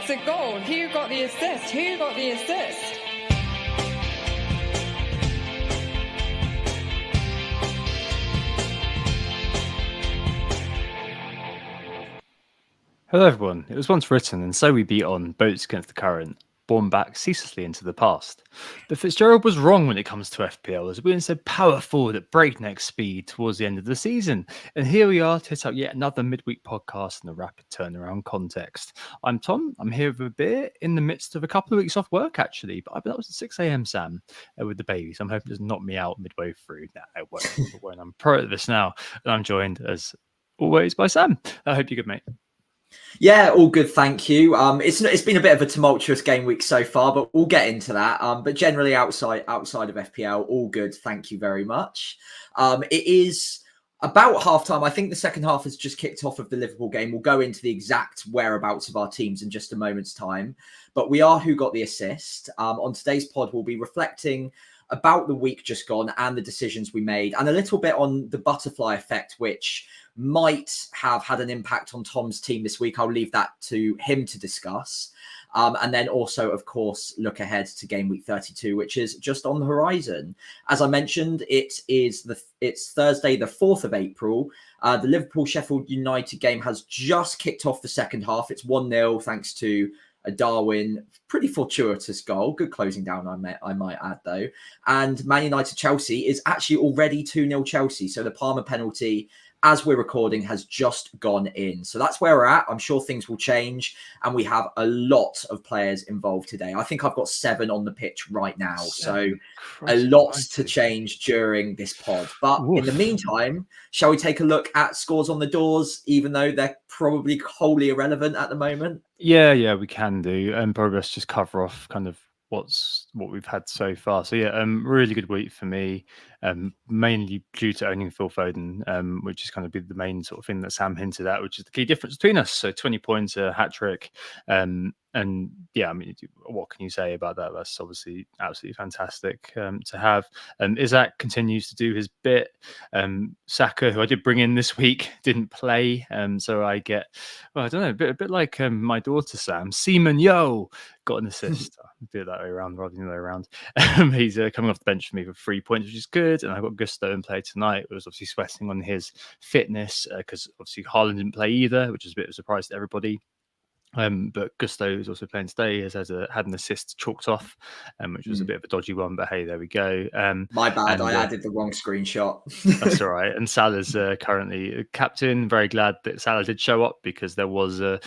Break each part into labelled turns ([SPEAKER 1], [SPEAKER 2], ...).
[SPEAKER 1] It's a goal. Who got the assist? Who got the assist?
[SPEAKER 2] Hello everyone, it was once written, and so we beat on boats against the current, borne back ceaselessly into the past. But Fitzgerald was wrong when it comes to FPL, as we instead power forward at breakneck speed towards the end of the season. And here we are to hit out yet another midweek podcast in a rapid turnaround context. I'm Tom, I'm here with a beer in the midst of a couple of weeks off work actually, but that was at 6 a.m. Sam, with the baby, so I'm hoping it doesn't knock me out midway through. Nah, it won't. I'm pro at this now, and I'm joined as always by Sam. I hope you're good, mate.
[SPEAKER 3] Yeah, all good, thank you. It's been a bit of a tumultuous game week so far, but we'll get into that. But generally outside of FPL, all good, thank you very much. It is about half time. I think the second half has just kicked off of the Liverpool game. We'll go into the exact whereabouts of our teams in just a moment's time. But we are Who Got the Assist. On today's pod, we'll be reflecting about the week just gone and the decisions we made, and a little bit on the butterfly effect, which might have had an impact on Tom's team this week. I'll leave that to him to discuss. And then also, of course, look ahead to game week 32, which is just on the horizon. As I mentioned, it's Thursday, the 4th of April. The Liverpool-Sheffield United game has just kicked off the second half. It's 1-0 thanks to a Darwin, pretty fortuitous goal. Good closing down, I might add, though. And Man United-Chelsea is actually already 2-0 Chelsea. So the Palmer penalty, as we're recording, has just gone in. So that's where we're at. I'm sure things will change. And we have a lot of players involved today. I think I've got 7 on the pitch right now. So a lot to change during this pod. But in the meantime, shall we take a look at scores on the doors, even though they're probably wholly irrelevant at the moment?
[SPEAKER 2] Yeah, we can do. And probably let's just cover off kind of what we've had so far. So yeah, really good week for me, mainly due to owning Phil Foden, which is kind of be the main sort of thing that Sam hinted at, which is the key difference between us. So 20 points, a hat trick, and yeah, I mean, what can you say about that? That's obviously absolutely fantastic to have. Isaac continues to do his bit. Saka, who I did bring in this week, didn't play, so I get, well, I don't know, a bit like my daughter Sam, Seaman Yo got an assist. Do it that way around rather than the other way around. He's coming off the bench for me for 3 points, which is good. And I've got Gusto in play tonight. It was obviously sweating on his fitness because obviously Haaland didn't play either, which is a bit of a surprise to everybody. But Gusto is also playing today, had an assist chalked off, which was a bit of a dodgy one, but hey, there we go.
[SPEAKER 3] My bad, I added the wrong screenshot.
[SPEAKER 2] That's all right. And Salah's currently captain. Very glad that Salah did show up because there was a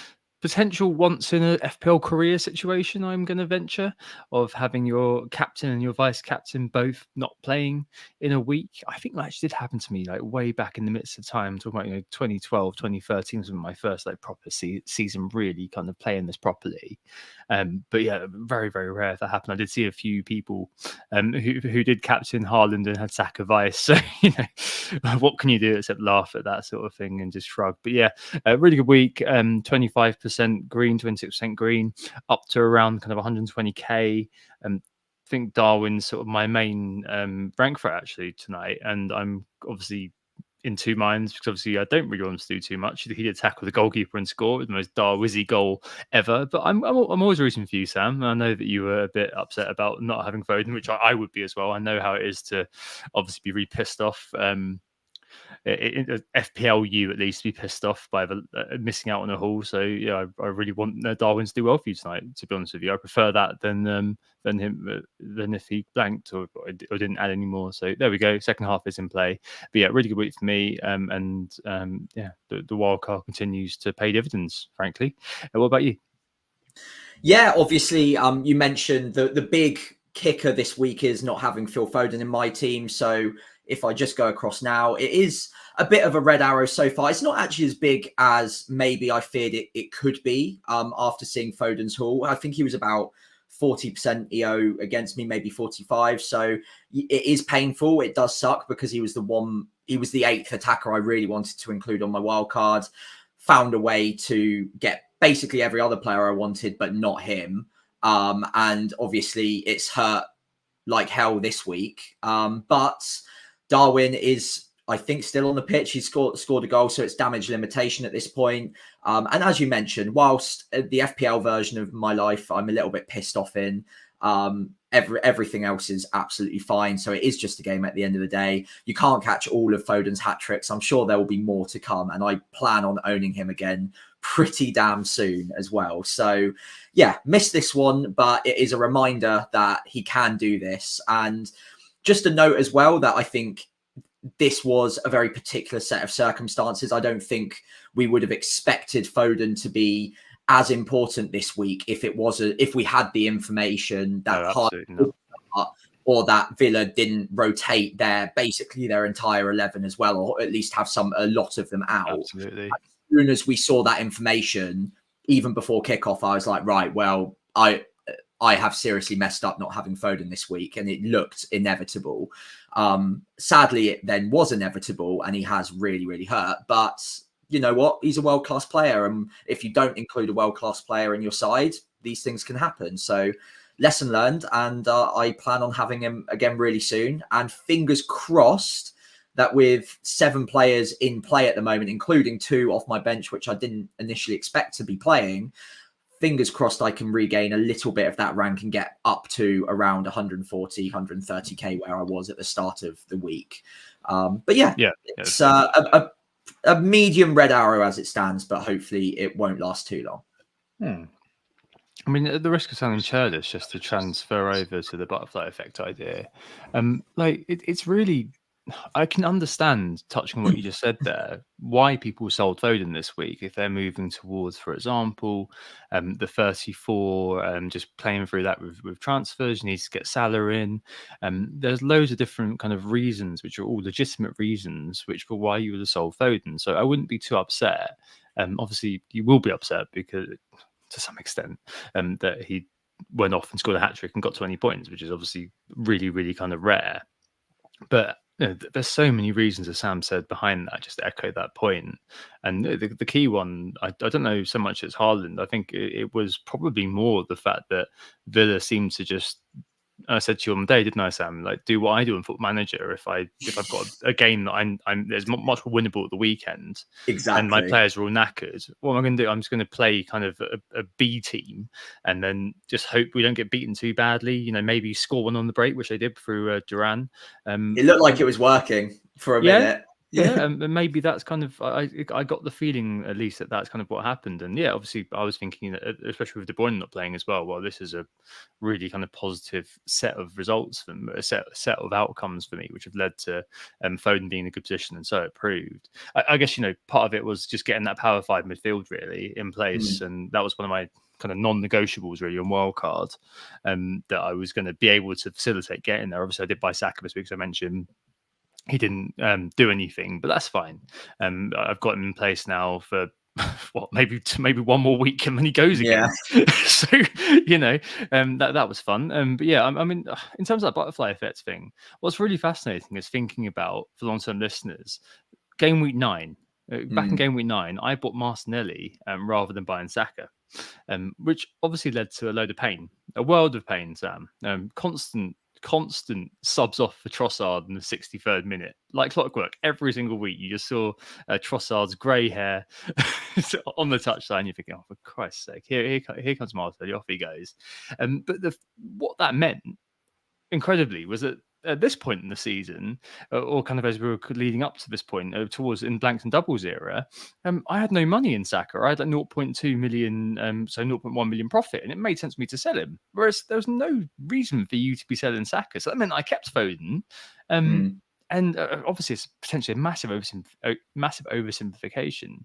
[SPEAKER 2] potential once in a FPL career situation, I'm going to venture, of having your captain and your vice captain both not playing in a week. I think that actually did happen to me like way back in the midst of time. I'm talking about 2012, 2013 was my first like proper season really kind of playing this properly. But yeah, very, very rare if that happened. I did see a few people who did captain Haaland and had Saka vice. So, what can you do except laugh at that sort of thing and just shrug? But yeah, a really good week. 25% green, 26% green, up to around kind of 120k. I think Darwin's sort of my main rank for it actually tonight, and I'm obviously in two minds because obviously I don't really want him to do too much. He did tackle the goalkeeper and score with the most Darwizzy goal ever. But I'm always rooting for you, Sam. I know that you were a bit upset about not having Foden, which I would be as well. I know how it is to obviously be really pissed off. FPL at least be pissed off by missing out on a haul. So yeah, I really want Darwin to do well for you tonight. To be honest with you, I prefer that than if he blanked or didn't add any more. So there we go. Second half is in play. But yeah, really good week for me. Yeah, the wild card continues to pay dividends. Frankly, what about you?
[SPEAKER 3] Yeah, obviously, you mentioned the big kicker this week is not having Phil Foden in my team. So if I just go across now, it is a bit of a red arrow so far. It's not actually as big as maybe I feared it could be after seeing Foden's haul. I think he was about 40% EO against me, maybe 45. So it is painful. It does suck because he was the 8th attacker I really wanted to include on my wild card. Found a way to get basically every other player I wanted, but not him. And obviously it's hurt like hell this week. But Darwin is I think, still on the pitch. He's scored a goal, so it's damage limitation at this point. And as you mentioned, whilst the FPL version of my life, I'm a little bit pissed off in. Everything else is absolutely fine. So it is just a game at the end of the day. You can't catch all of Foden's hat tricks. I'm sure there will be more to come, and I plan on owning him again pretty damn soon as well. So yeah, missed this one, but it is a reminder that he can do this. And just a note as well that I think this was a very particular set of circumstances. I don't think we would have expected Foden to be as important this week if we had the information that or that Villa didn't rotate basically their entire 11 as well, or at least have a lot of them out.
[SPEAKER 2] Absolutely.
[SPEAKER 3] As soon as we saw that information, even before kickoff, I was like, right, well, I have seriously messed up not having Foden this week, and it looked inevitable. Sadly, it then was inevitable, and he has really, really hurt. But you know what? He's a world-class player, and if you don't include a world-class player in your side, these things can happen. So lesson learned, and I plan on having him again really soon. And fingers crossed that with 7 players in play at the moment, including 2 off my bench, which I didn't initially expect to be playing, fingers crossed I can regain a little bit of that rank and get up to around 140, 130k where I was at the start of the week. But yeah, it's a medium red arrow as it stands, but hopefully it won't last too long.
[SPEAKER 2] I mean, at the risk of sounding churlish, just to transfer over to the butterfly effect idea, it's really, I can understand, touching on what you just said there, why people sold Foden this week if they're moving towards, for example, the 34, just playing through that with transfers. You need to get Salah in. There's loads of different kind of reasons, which are all legitimate reasons, which for why you would have sold Foden. So I wouldn't be too upset. Obviously, you will be upset because, to some extent, that he went off and scored a hat trick and got 20 points, which is obviously really, really kind of rare. But there's so many reasons, as Sam said, behind that, just to echo that point. And the key one, I don't know so much as Haaland. I think it was probably more the fact that Villa seemed to just, I said to you on the day, didn't I, Sam? Like, do what I do in Football Manager. If I've got a game that I'm there's much more winnable at the weekend,
[SPEAKER 3] exactly,
[SPEAKER 2] and my players are all knackered, what am I going to do? I'm just going to play kind of a B team, and then just hope we don't get beaten too badly. You know, maybe score one on the break, which they did through Duran.
[SPEAKER 3] It looked like it was working for a minute.
[SPEAKER 2] Yeah, and maybe that's kind of, I got the feeling at least that that's kind of what happened. And yeah, obviously I was thinking that, especially with De Bruyne not playing as well, this is a really kind of positive set of results, a set of outcomes for me, which have led to Foden being in a good position, and so it proved. I guess, you know, part of it was just getting that power 5 midfield really in place, and that was one of my kind of non-negotiables really on wildcard, that I was going to be able to facilitate getting there. Obviously I did buy Saka this week, as I mentioned. He didn't do anything, but that's fine. I've got him in place now for maybe one more week, and then he goes again. So you know, that was fun. But yeah, I mean, in terms of that butterfly effect thing, what's really fascinating is thinking about, for long-term listeners, game week 9. Back in game week 9, I bought Martinelli rather than buying Saka, which obviously led to a load of pain, a world of pain, Sam. Constant subs off for Trossard in the 63rd minute, like clockwork. Every single week, you just saw Trossard's grey hair on the touchline. You're thinking, oh, for Christ's sake, here comes Martinelli, off he goes. But what that meant, incredibly, was that at this point in the season, or kind of as we were leading up to this point, towards in blanks and doubles era, I had no money in Saka. I had like 0.2 million, so 0.1 million profit, and it made sense for me to sell him. Whereas there was no reason for you to be selling Saka, so that meant I kept Foden. And obviously, it's potentially a massive oversimplification,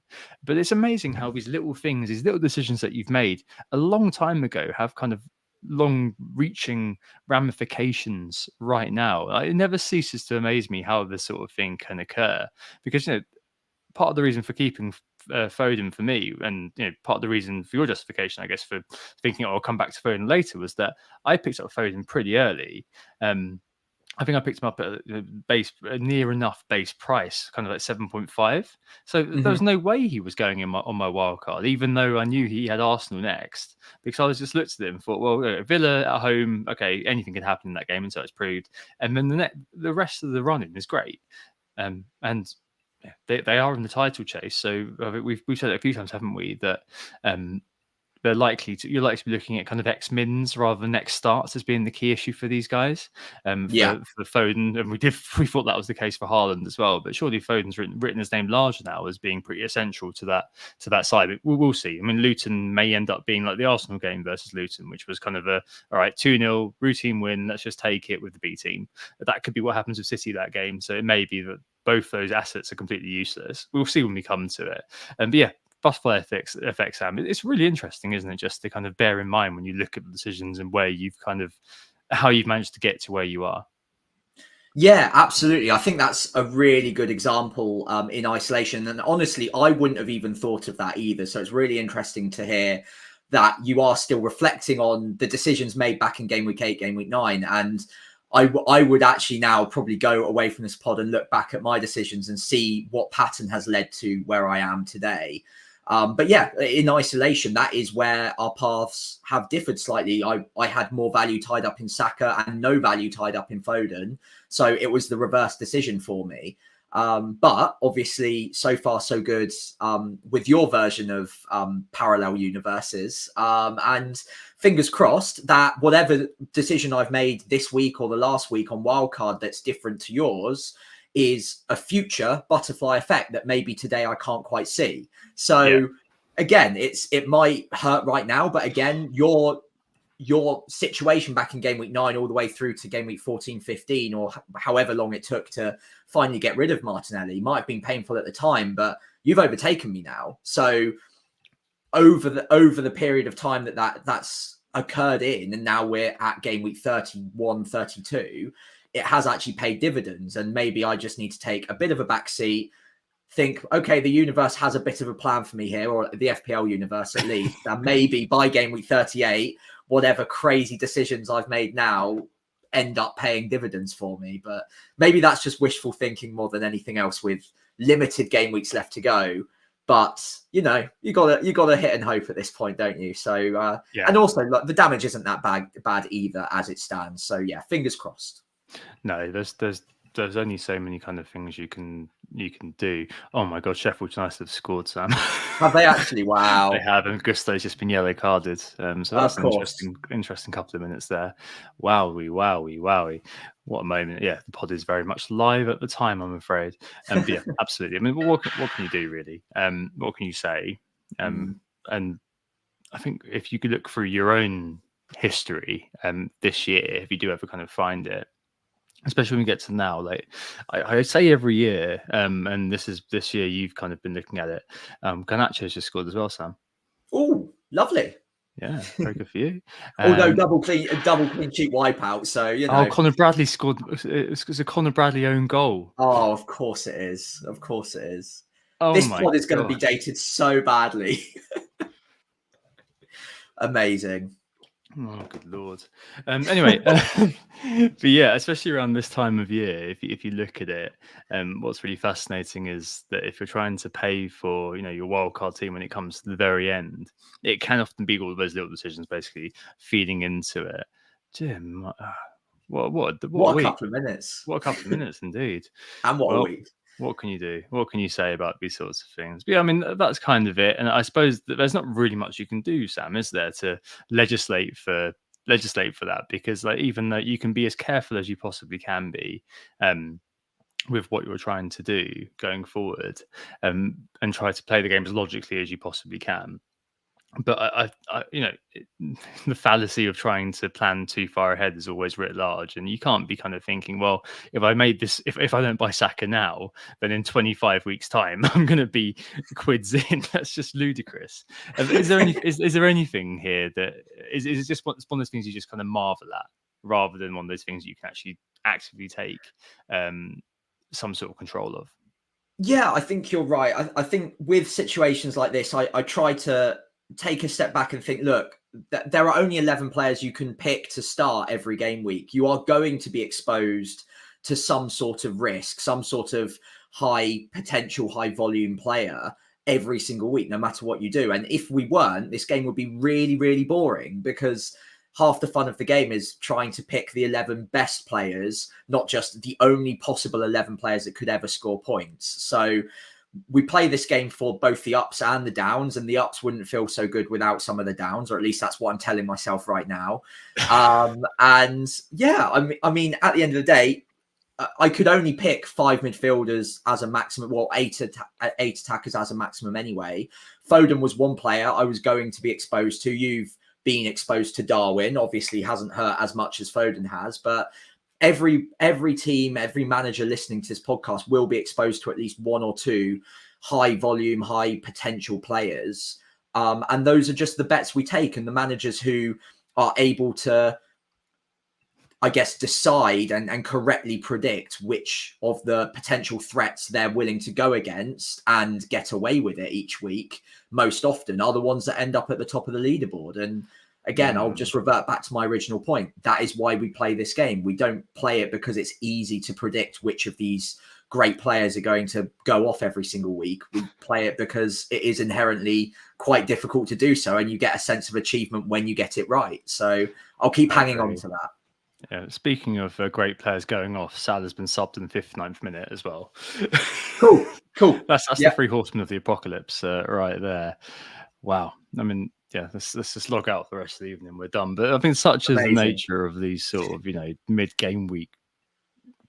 [SPEAKER 2] but it's amazing how these little things, these little decisions that you've made a long time ago, have kind of long-reaching ramifications right now. It never ceases to amaze me how this sort of thing can occur, because, you know, part of the reason for keeping Foden for me, and, you know, part of the reason for your justification, I guess, for thinking, I'll come back to Foden later, was that I picked up Foden pretty early. I think I picked him up at a near enough base price, kind of like 7.5. So there was no way he was going on my wild card, even though I knew he had Arsenal next, because I was just looked at him and thought, well, Villa at home, okay, anything can happen in that game, and so it's proved. And then the rest of the running is great. And they are in the title chase. So we've said it a few times, haven't we? That you're likely to be looking at kind of ex-mins rather than ex starts as being the key issue for these guys. For Foden, and we thought that was the case for Haaland as well. But surely Foden's written his name larger now as being pretty essential to that side. But we'll see. I mean, Luton may end up being like the Arsenal game versus Luton, which was kind of all right, 2-0 routine win. Let's just take it with the B team. That could be what happens with City that game. So it may be that both those assets are completely useless. We'll see when we come to it. But yeah, butterfly effects, Sam. It's really interesting, isn't it? Just to kind of bear in mind when you look at the decisions and how you've managed to get to where you are.
[SPEAKER 3] Yeah, absolutely. I think that's a really good example in isolation. And honestly, I wouldn't have even thought of that either. So it's really interesting to hear that you are still reflecting on the decisions made back in game week 8, game week 9. And I would actually now probably go away from this pod and look back at my decisions and see what pattern has led to where I am today. But yeah, in isolation, that is where our paths have differed slightly. I had more value tied up in Saka and no value tied up in Foden. So it was the reverse decision for me. But obviously, so far, so good with your version of parallel universes. And fingers crossed that whatever decision I've made this week or the last week on Wildcard that's different to yours is a future butterfly effect that maybe today I can't quite see. So again, it might hurt right now, but again, your situation back in game week 9 all the way through to game week 14, 15, or however long it took to finally get rid of Martinelli might have been painful at the time, but you've overtaken me now. So over the period of time that's occurred in, and now we're at game week 31, 32, it has actually paid dividends. And maybe I just need to take a bit of a back seat, think, okay, the universe has a bit of a plan for me here, or the FPL universe at least. And maybe by game week 38, whatever crazy decisions I've made now end up paying dividends for me. But maybe that's just wishful thinking more than anything else with limited game weeks left to go. But you gotta hit and hope at this point, don't you? So and also the damage isn't that bad either as it stands. So yeah, fingers crossed.
[SPEAKER 2] No, there's only so many kind of things you can do. Oh my God, Sheffield United have scored, Sam.
[SPEAKER 3] Have they actually? Wow.
[SPEAKER 2] They have, and Gusto's just been yellow carded. So that's an interesting couple of minutes there. Wowie. What a moment. Yeah, the pod is very much live at the time, I'm afraid. But yeah, absolutely. I mean, what can you do really? What can you say? And I think if you could look through your own history this year, if you do ever kind of find it, especially when we get to now, like I say every year, and this year you've kind of been looking at it. Garnacho's just scored as well, Sam.
[SPEAKER 3] Oh, lovely.
[SPEAKER 2] Yeah, very good for you.
[SPEAKER 3] Although double clean sheet wipeout, so you know.
[SPEAKER 2] Oh, Conor Bradley scored. It's a Conor Bradley own goal.
[SPEAKER 3] Oh, of course it is. Of course it is.
[SPEAKER 2] Oh,
[SPEAKER 3] this pod is going to be dated so badly. Amazing.
[SPEAKER 2] Oh, good Lord. Anyway, but yeah, especially around this time of year, if you look at it, what's really fascinating is that if you're trying to pay for, your wildcard team when it comes to the very end, it can often be all of those little decisions basically feeding into it. Jim, what a
[SPEAKER 3] couple of minutes.
[SPEAKER 2] What a couple of minutes indeed.
[SPEAKER 3] And what a week.
[SPEAKER 2] What can you do? What can you say about these sorts of things? But yeah, I mean, that's kind of it. And I suppose that there's not really much you can do, Sam, is there, to legislate for that? Because like, even though you can be as careful as you possibly can be with what you're trying to do going forward, and try to play the game as logically as you possibly can. But I the fallacy of trying to plan too far ahead is always writ large, and you can't be kind of thinking, well, if I made this, if I don't buy Saka now, then in 25 weeks' time I'm going to be quids in. That's just ludicrous. Is there anything here that is it just one of those things you just kind of marvel at, rather than one of those things you can actually actively take some sort of control of?
[SPEAKER 3] Yeah, I think you're right. I think with situations like this, I try to take a step back and think, look, there are only 11 players you can pick to start every game week. You are going to be exposed to some sort of risk, some sort of high potential, high volume player every single week, no matter what you do. And if we weren't, this game would be really, really boring, because half the fun of the game is trying to pick the 11 best players, not just the only possible 11 players that could ever score points. So we play this game for both the ups and the downs, and the ups wouldn't feel so good without some of the downs, or at least that's what I'm telling myself right now. And yeah, I mean, at the end of the day, I could only pick 5 midfielders as a maximum, well, eight attackers as a maximum anyway. Foden was one player I was going to be exposed to. You've been exposed to Darwin, obviously hasn't hurt as much as Foden has, but every team, every manager listening to this podcast will be exposed to at least 1 or 2 high volume, high potential players. And those are just the bets we take, and the managers who are able to, I guess, decide and correctly predict which of the potential threats they're willing to go against and get away with it each week most often are the ones that end up at the top of the leaderboard. And again, I'll just revert back to my original point. That is why we play this game. We don't play it because it's easy to predict which of these great players are going to go off every single week. We play it because it is inherently quite difficult to do so, and you get a sense of achievement when you get it right. So I'll keep hanging on to that.
[SPEAKER 2] Yeah, speaking of great players going off, Salah's been subbed in the 59th minute as well.
[SPEAKER 3] Cool.
[SPEAKER 2] That's the 3 horsemen of the apocalypse right there. Wow. I mean, yeah, let's just log out for the rest of the evening. We're done. But I think such is the nature of these sort of, mid-game week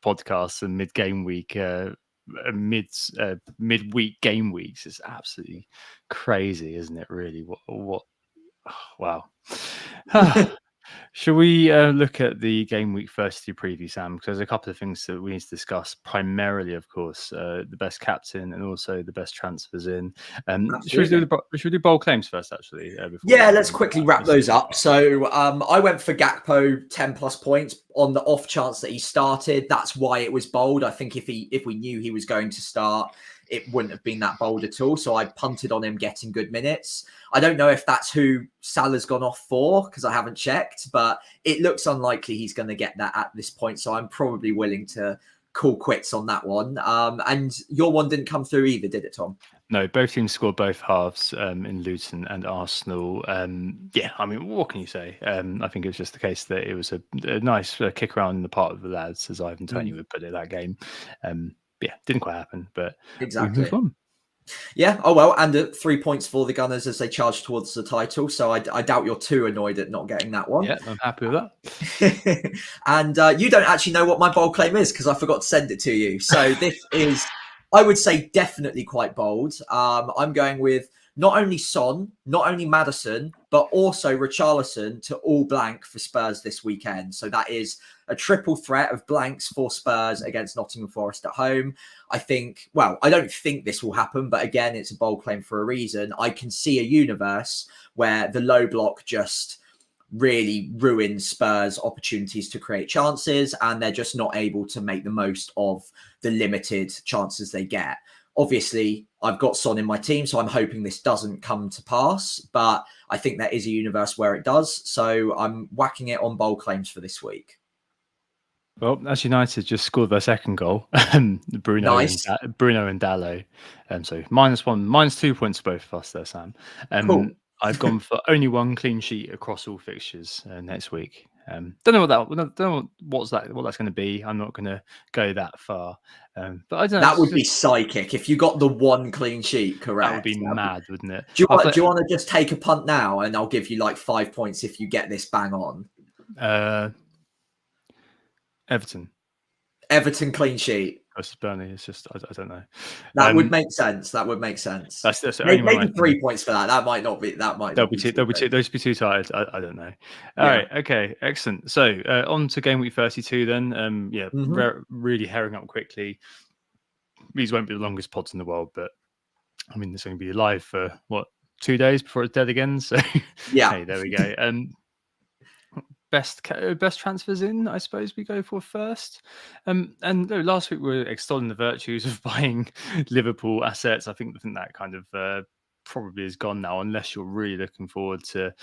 [SPEAKER 2] podcasts and mid-game week, midweek game weeks. It's absolutely crazy, isn't it? Really? What? Oh, wow. Shall we look at the Game Week 32 preview, Sam? Because there's a couple of things that we need to discuss. Primarily, of course, the best captain and also the best transfers in. Should we do bold claims first, actually?
[SPEAKER 3] Yeah, let's quickly wrap those up. So I went for Gakpo 10+ points on the off chance that he started. That's why it was bold. I think if we knew he was going to start, it wouldn't have been that bold at all. So I punted on him getting good minutes. I don't know if that's who Salah's gone off for, because I haven't checked, but it looks unlikely he's going to get that at this point. So I'm probably willing to call quits on that one. And your one didn't come through either, did it, Tom?
[SPEAKER 2] No, both teams scored both halves in Luton and Arsenal. Yeah, I mean, what can you say? I think it was just the case that it was a nice kick around in the part of the lads, as Ivan Toney would put it, that game. Yeah, didn't quite happen, but
[SPEAKER 3] exactly.
[SPEAKER 2] We moved on.
[SPEAKER 3] Yeah. Oh, well, and 3 points for the Gunners as they charge towards the title. So I doubt you're too annoyed at not getting that one.
[SPEAKER 2] Yeah, I'm happy with that.
[SPEAKER 3] And you don't actually know what my bold claim is because I forgot to send it to you. So this is, I would say, definitely quite bold. I'm going with not only Son, not only Maddison, but also Richarlison to all blank for Spurs this weekend. So that is a triple threat of blanks for Spurs against Nottingham Forest at home. I think, well, I don't think this will happen, but again, it's a bold claim for a reason. I can see a universe where the low block just really ruins Spurs' opportunities to create chances, and they're just not able to make the most of the limited chances they get. Obviously, I've got Son in my team, so I'm hoping this doesn't come to pass, but I think there is a universe where it does. So I'm whacking it on bold claims for this week.
[SPEAKER 2] Well, as United just scored their second goal, Bruno and Dalot. So -2 points for both of us there, Sam.
[SPEAKER 3] Cool.
[SPEAKER 2] I've gone for only 1 clean sheet across all fixtures next week. Don't know what that's going to be. I'm not going to go that far, but I don't know.
[SPEAKER 3] That would be psychic if you got the 1 clean sheet correct.
[SPEAKER 2] That would be mad, wouldn't it?
[SPEAKER 3] Do you want to just take a punt now, and I'll give you like 5 points if you get this bang on? Everton clean sheet.
[SPEAKER 2] Versus Burnley. It's just I don't know.
[SPEAKER 3] That would make sense.
[SPEAKER 2] That's
[SPEAKER 3] maybe 3 points for that. That might not be.
[SPEAKER 2] Those be too tired. I don't know. All right. Okay. Excellent. So on to game week 32 then. Really herring up quickly. These won't be the longest pods in the world, but I mean, it's going to be live for 2 days before it's dead again. So
[SPEAKER 3] yeah.
[SPEAKER 2] Hey, there we go. Best transfers in, I suppose we go for first. And last week we were extolling the virtues of buying Liverpool assets. I think that kind of probably is gone now, unless you're really looking forward to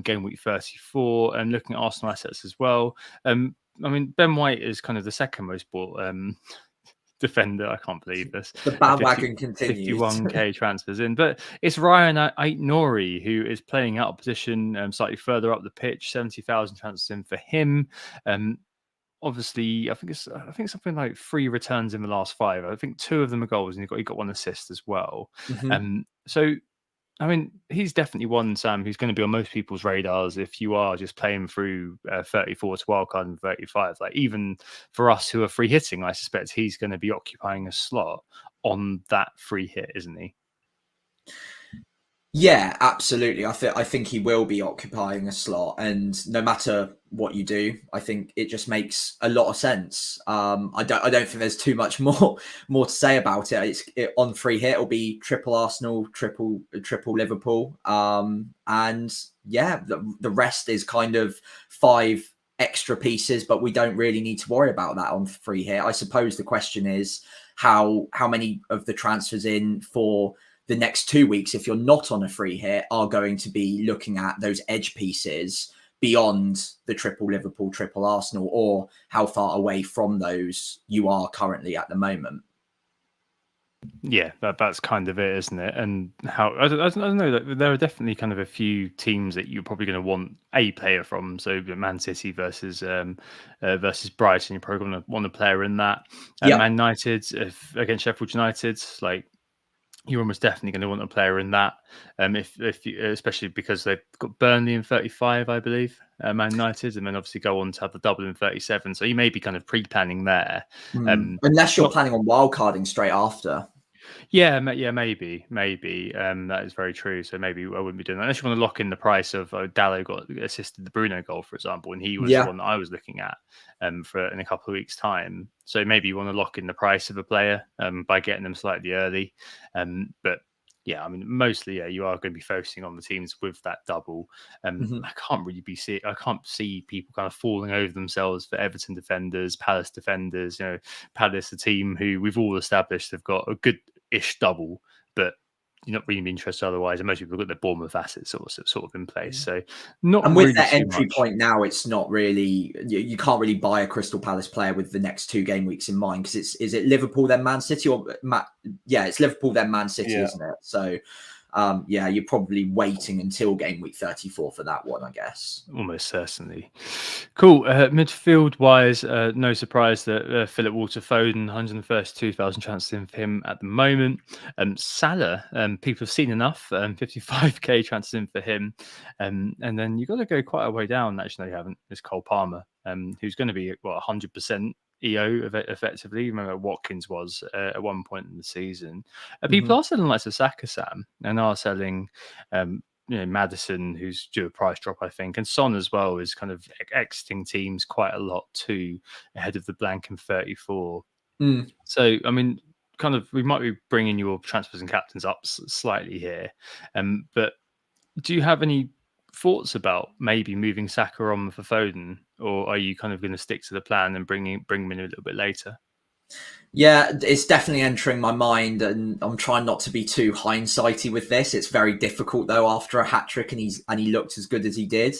[SPEAKER 2] game week 34 and looking at Arsenal assets as well. I mean, Ben White is kind of the second most bought defender. I can't believe this.
[SPEAKER 3] The bandwagon continues.
[SPEAKER 2] 51k transfers in, but it's Ryan Aït-Nouri who is playing out of position slightly further up the pitch. 70,000 transfers in for him. Obviously, I think something like 3 returns in the last 5. I think 2 of them are goals, and he got 1 assist as well. So I mean, he's definitely one, Sam, who's going to be on most people's radars if you are just playing through 34 to wildcard and 35. Like, even for us who are free hitting, I suspect he's going to be occupying a slot on that free hit, isn't he?
[SPEAKER 3] Yeah, absolutely. I think he will be occupying a slot, and no matter what you do, I think it just makes a lot of sense. I don't think there's too much more to say about it. On free hit, it'll be triple Arsenal, triple Liverpool, and yeah, the rest is kind of 5 extra pieces, but we don't really need to worry about that on free hit. I suppose the question is how many of the transfers in for the next 2 weeks, if you're not on a free hit, are going to be looking at those edge pieces beyond the triple Liverpool, triple Arsenal, or how far away from those you are currently at the moment.
[SPEAKER 2] Yeah, that's kind of it, isn't it? And how I don't know. There are definitely kind of a few teams that you're probably going to want a player from. So Man City versus Brighton, you're probably going to want a player in that. Man United against Sheffield United, like, you're almost definitely going to want a player in that. If you, especially because they've got Burnley in 35, I believe, Man United, and then obviously go on to have the double in 37. So you may be kind of pre-planning there.
[SPEAKER 3] Unless you're planning on wildcarding straight after.
[SPEAKER 2] Yeah, maybe. That is very true. So maybe I wouldn't be doing that unless you want to lock in the price of Dallo got assisted the Bruno goal, for example, and he was the one that I was looking at for in a couple of weeks' time. So maybe you want to lock in the price of a player by getting them slightly early. But yeah, I mean, mostly, you are going to be focusing on the teams with that double. I can't see people kind of falling over themselves for Everton defenders, Palace defenders. You know, Palace, a team who we've all established have got a good-ish double, but you're not really interested otherwise. And most people have got their Bournemouth assets sort of in place. So not
[SPEAKER 3] and with
[SPEAKER 2] really
[SPEAKER 3] that
[SPEAKER 2] too
[SPEAKER 3] entry
[SPEAKER 2] much.
[SPEAKER 3] point now, it's not really, you can't really buy a Crystal Palace player with the next 2 game weeks in mind, because is it Liverpool then Man City, or it's Liverpool then Man City, isn't it? So you're probably waiting until game week 34 for that one, I guess.
[SPEAKER 2] Almost certainly. Cool. Midfield wise, no surprise that Philip Walter Foden, 132,000 chances in for him at the moment. Salah, people have seen enough, 55k chances in for him. And then you've got to go quite a way down. Actually, no, you haven't. It's Cole Palmer, who's going to be 100% EO effectively. Remember Watkins was at one point in the season. People are selling like Saka, Sam, and are selling Maddison, who's due a price drop, I think, and Son as well is kind of exiting teams quite a lot too, ahead of the blank in 34. So I mean, kind of, we might be bringing your transfers and captains up slightly here, but do you have any thoughts about maybe moving Saka on for Foden, or are you kind of going to stick to the plan and bring him in a little bit later?
[SPEAKER 3] Yeah, it's definitely entering my mind, and I'm trying not to be too hindsighty with this. It's very difficult though after a hat trick, and he looked as good as he did,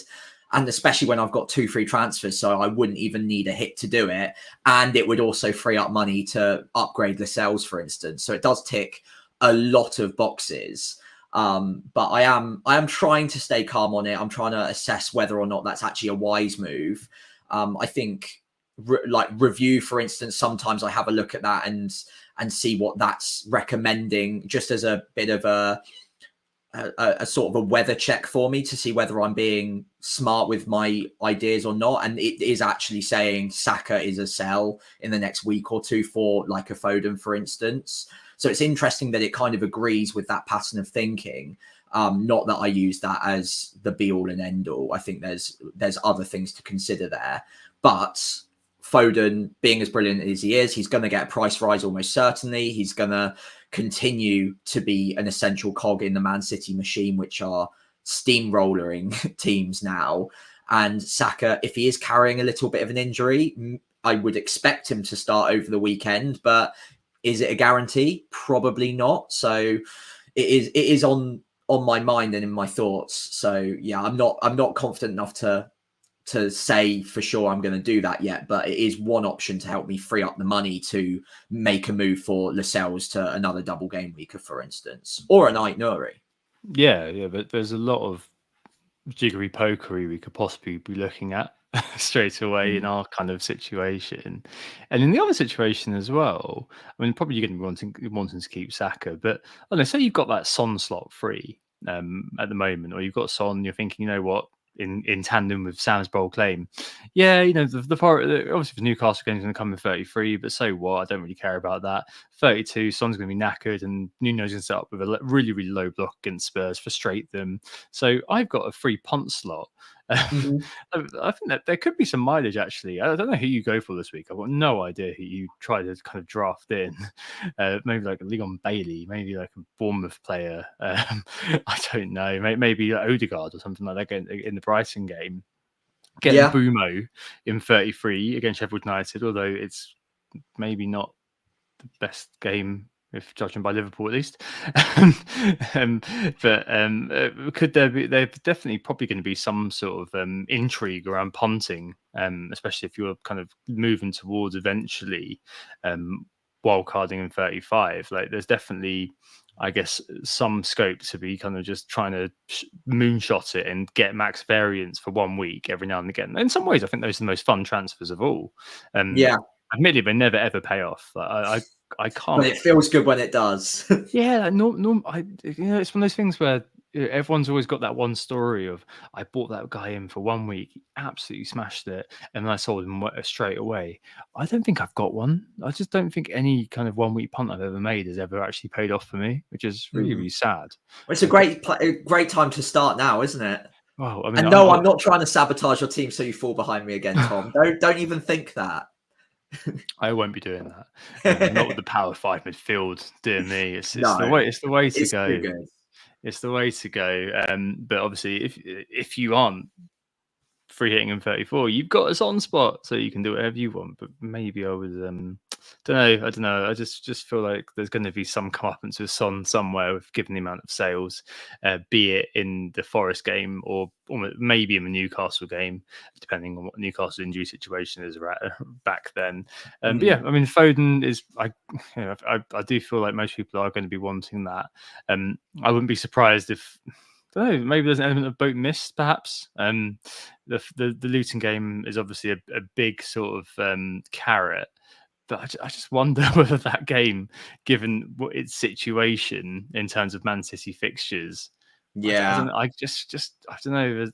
[SPEAKER 3] and especially when I've got 2 free transfers, so I wouldn't even need a hit to do it, and it would also free up money to upgrade Lascelles, for instance. So it does tick a lot of boxes. But I am trying to stay calm on it. I'm trying to assess whether or not that's actually a wise move. I think review, for instance, sometimes I have a look at that and see what that's recommending, just as a bit of a sort of a weather check for me to see whether I'm being smart with my ideas or not. And it is actually saying Saka is a sell in the next week or 2 for like a Foden, for instance. So it's interesting that it kind of agrees with that pattern of thinking. Not that I use that as the be all and end all. I think there's other things to consider there. But Foden, being as brilliant as he is, he's going to get a price rise almost certainly. He's going to continue to be an essential cog in the Man City machine, which are steamrolling teams now. And Saka, if he is carrying a little bit of an injury, I would expect him to start over the weekend, but is it a guarantee? Probably not. So it is on my mind and in my thoughts. So yeah, I'm not confident enough to to say for sure I'm going to do that yet, but it is one option to help me free up the money to make a move for Lascelles to another double game weeker, for instance, or a Night Nuri.
[SPEAKER 2] Yeah, but there's a lot of jiggery pokery we could possibly be looking at straight away in our kind of situation. And in the other situation as well, I mean, probably you're going to be wanting to keep Saka, but I don't know, say you've got that Son slot free at the moment, or you've got Son, you're thinking, you know what, in tandem with Sam's bold claim, yeah, you know, obviously the Newcastle game's going to come in 33, but so what? I don't really care about that. 32, Son's going to be knackered, and Nuno's going to set up with a really, really low block against Spurs, frustrate them. So I've got a free punt slot. I think that there could be some mileage, actually. I don't know who you go for this week. I've got no idea who you try to kind of draft in. Maybe like a Leon Bailey, maybe like a Bournemouth player. I don't know. Maybe like Odegaard or something like that in the Brighton game. Getting Bumo in 33 against Sheffield United, although it's maybe not the best game, if judging by Liverpool at least. But could there be? There's definitely probably going to be some sort of intrigue around punting, especially if you're kind of moving towards eventually wildcarding in 35. Like, there's definitely, I guess, some scope to be kind of just trying to moonshot it and get max variance for 1 week every now and again. In some ways, I think those are the most fun transfers of all. Admittedly, they never ever pay off. I can't.
[SPEAKER 3] But it feels good when it does.
[SPEAKER 2] Yeah, it's one of those things where everyone's always got that one story of, I bought that guy in for 1 week, he absolutely smashed it, and then I sold him straight away. I don't think I've got one. I just don't think any kind of 1 week punt I've ever made has ever actually paid off for me, which is really, really sad.
[SPEAKER 3] Well, it's a great time to start now, isn't it?
[SPEAKER 2] Well, I mean,
[SPEAKER 3] and no, I'm not trying to sabotage your team so you fall behind me again, Tom. Don't even think that.
[SPEAKER 2] I won't be doing that. Not with the power 5 midfield, dear me. It's the way. It's the way to go. It's the way to go. But obviously, if you aren't free hitting in 34, you've got us on spot, so you can do whatever you want. But maybe I was I don't know. I just feel like there's going to be some comeuppance with Son somewhere, given the amount of sales, be it in the Forest game or maybe in the Newcastle game, depending on what Newcastle's injury situation is back then. But yeah, I mean, Foden is. I do feel like most people are going to be wanting that. I wouldn't be surprised if. I don't know, maybe there's an element of boat miss, perhaps. The Luton game is obviously a big sort of carrot. But I just wonder whether that game, given its situation in terms of Man City fixtures, I don't know.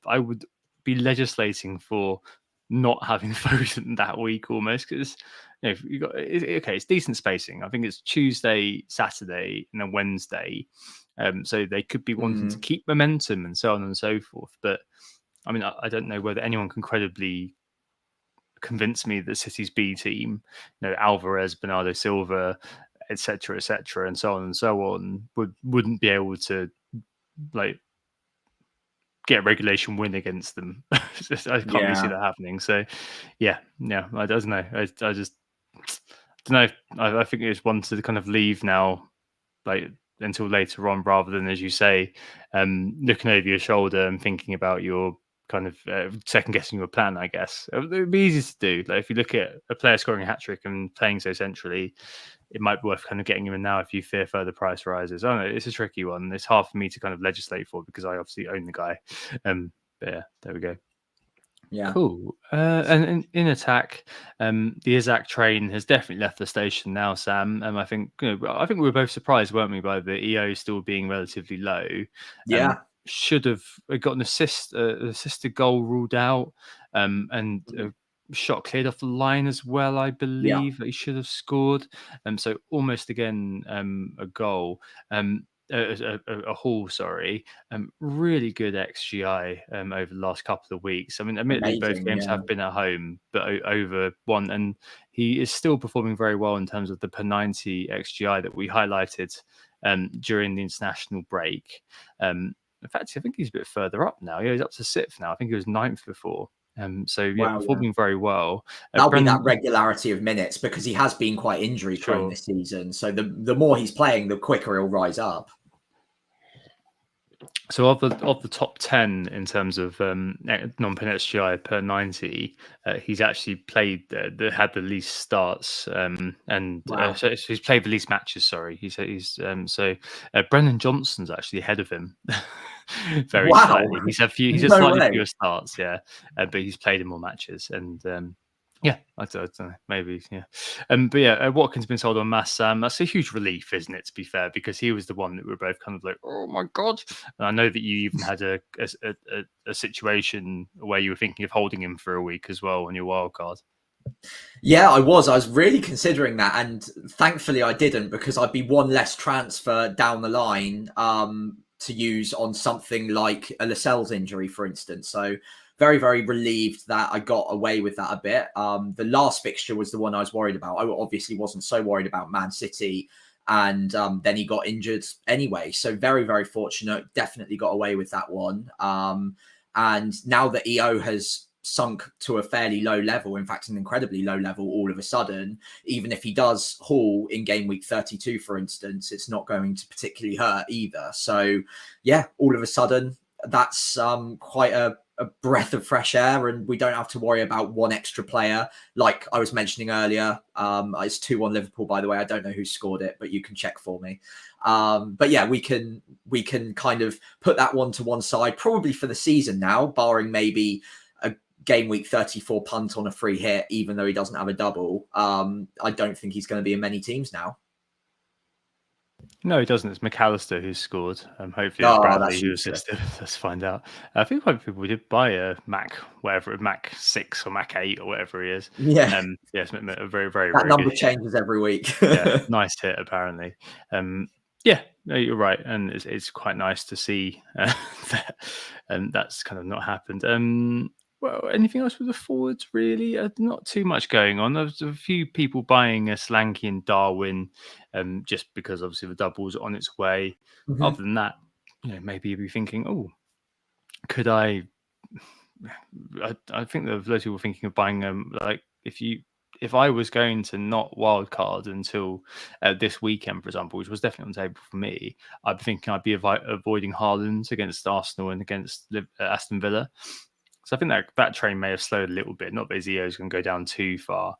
[SPEAKER 2] I would be legislating for not having Foden that week almost, because you got it's decent spacing. I think it's Tuesday, Saturday, and then Wednesday. So they could be wanting to keep momentum and so on and so forth. But I mean, I don't know whether anyone can credibly convince me that City's B team, Alvarez, Bernardo Silva, etc., and so on and so on, wouldn't be able to get a regulation win against them. I can't really see that happening. So yeah, I don't know. I just don't know. I think it's one to kind of leave now, until later on, rather than, as you say, looking over your shoulder and thinking about your kind of second guessing your plan, I guess. It would be easy to do. If you look at a player scoring a hat-trick and playing so centrally, it might be worth kind of getting him in now if you fear further price rises. I don't know, it's a tricky one. It's hard for me to kind of legislate for because I obviously own the guy. But yeah, there we go.
[SPEAKER 3] Yeah.
[SPEAKER 2] Cool. And in attack, the Isaac train has definitely left the station now, Sam. I think we were both surprised, weren't we, by the EO still being relatively low.
[SPEAKER 3] Yeah.
[SPEAKER 2] Should have got an assisted goal ruled out, and a shot cleared off the line as well, I believe. That he should have scored. So almost again a goal. A haul, sorry. Really good XGI over the last couple of weeks. I mean, admittedly, both games have been at home, but over one, and he is still performing very well in terms of the per 90 XGI that we highlighted during the international break. In fact, I think he's a bit further up now. Yeah, he's up to 6th now. I think he was 9th before. Performing very well.
[SPEAKER 3] That'll be that regularity of minutes, because he has been quite injury prone this season. So the more he's playing, the quicker he'll rise up.
[SPEAKER 2] So of the top 10 in terms of non-pin SGI per 90, he's actually played had the least starts,
[SPEAKER 3] Wow.
[SPEAKER 2] so he's played the least matches. Sorry, Brennan Johnson's actually ahead of him, very
[SPEAKER 3] Wow.
[SPEAKER 2] slightly. He's had
[SPEAKER 3] No
[SPEAKER 2] slightly
[SPEAKER 3] way.
[SPEAKER 2] fewer starts, yeah, but he's played in more matches, and yeah, I don't know, maybe, yeah. But yeah, Watkins been sold on mass. That's a huge relief, isn't it? To be fair, because he was the one that we were both kind of like, oh my god. And I know that you even had a situation where you were thinking of holding him for a week as well on your wild card.
[SPEAKER 3] Yeah, I was really considering that, and thankfully I didn't, because I'd be one less transfer down the line to use on something like a Lascelles injury, for instance. So very, very relieved that I got away with that a bit. The last fixture was the one I was worried about. I obviously wasn't so worried about Man City, and then he got injured anyway. So very, very fortunate. Definitely got away with that one. And now that EO has sunk to a fairly low level, in fact, an incredibly low level all of a sudden, even if he does haul in game week 32, for instance, it's not going to particularly hurt either. So yeah, all of a sudden, that's quite a breath of fresh air, and we don't have to worry about one extra player like I was mentioning earlier. It's 2-1 Liverpool, by the way. I don't know who scored it, but you can check for me. But yeah, we can kind of put that one to one side, probably for the season now, barring maybe a game week 34 punt on a free hit, even though he doesn't have a double. I don't think he's going to be in many teams now.
[SPEAKER 2] No, he doesn't. It's McAllister who's scored. Hopefully it's
[SPEAKER 3] Oh,
[SPEAKER 2] Bradley
[SPEAKER 3] that's
[SPEAKER 2] who
[SPEAKER 3] useless.
[SPEAKER 2] assisted. Let's find out. I think quite a few people did buy a Mac, Mac 6 or Mac 8 or whatever he is.
[SPEAKER 3] Yeah.
[SPEAKER 2] Yes, a very, very,
[SPEAKER 3] That
[SPEAKER 2] very
[SPEAKER 3] number
[SPEAKER 2] good hit.
[SPEAKER 3] changes every week.
[SPEAKER 2] Yeah, nice hit apparently. Yeah, no, you're right, and it's quite nice to see that, and that's kind of not happened. Well, anything else with the forwards really? Not too much going on. There's a few people buying a Slanky and Darwin, just because obviously the double's on its way.
[SPEAKER 3] Mhm.
[SPEAKER 2] Other than that, maybe you'd be thinking, oh, could I think that those people thinking of buying like if I was going to not wildcard until this weekend, for example, which was definitely on the table for me, I'd be thinking I'd be avoiding Haaland against Arsenal and against Aston Villa. So I think that train may have slowed a little bit. Not that his EO is going to go down too far,